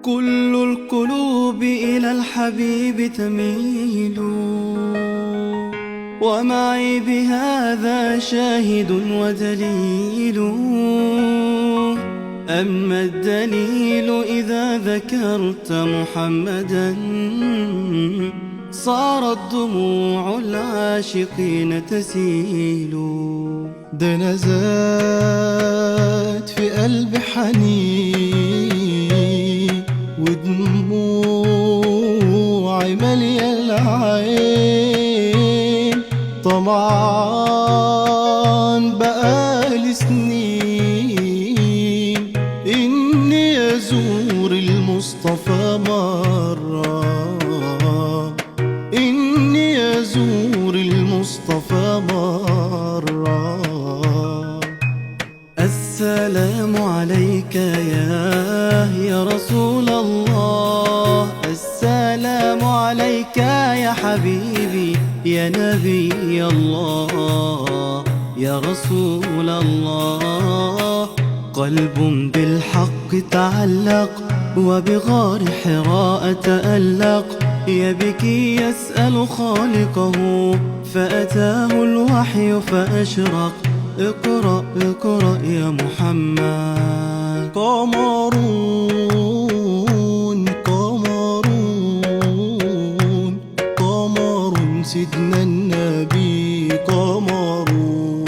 كل القلوب إلى الحبيب تميل، ومعي بهذا شاهد ودليل. أما الدليل إذا ذكرت محمدا صارت دموع العاشقين تسيل. ده نزات في قلبي حنين، ودموعي مالية العين. طمعان بقالي سنين إني أزور المصطفى مرة، إني أزور المصطفى مرة. السلام عليك يا رسول الله، السلام عليك يا حبيبي يا نبي الله يا رسول الله. قلب بالحق تعلق وبغار حراء تألق، يبكي يسأل خالقه فأتاه الوحي فأشرق. اقرأ اقرأ يا محمد. قمرون قمرون قمر سيدنا النبي، قمرون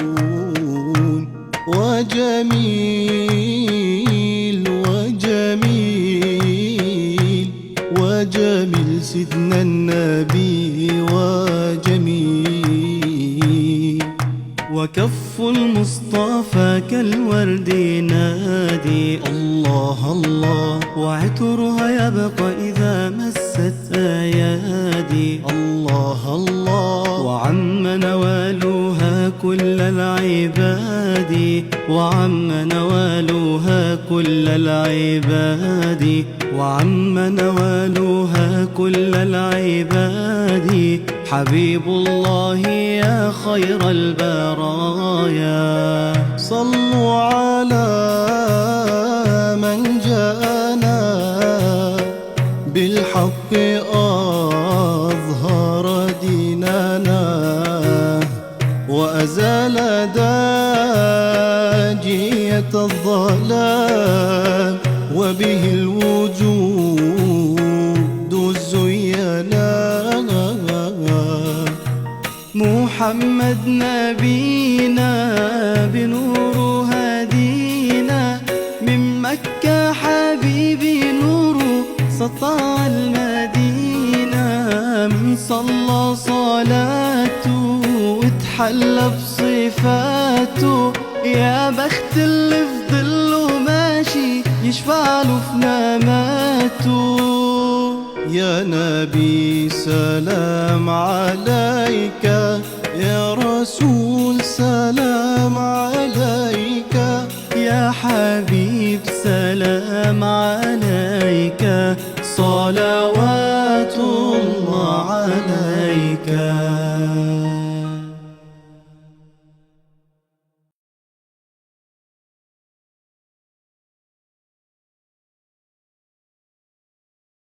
وجميل وجميل وجميل سيدنا النبي وجميل. وكف المصطفى كالورد نادي الله الله، وعطرها يبقى إذا مست أيادي الله الله. وعم نوالها كل العباد، وعم نوالها كل العباد، وعم نوالها كل العباد. حبيب الله يا خير البرايا، صلوا على من جاءنا بالحق أظهر ديننا، وأزال داجية الظلام، وبه الوجود زينا. محمد نبينا بنور هدينا، من مكة حبيبي نور سطع المدينة. من صلى صلاته واتحلى بصفاته، يا بخت اللي في ظله ماشي يشفع له في نماته. يا نبي سلام عليك، يا رسول سلام عليك، يا حبيب سلام عليك، صلوات الله عليك.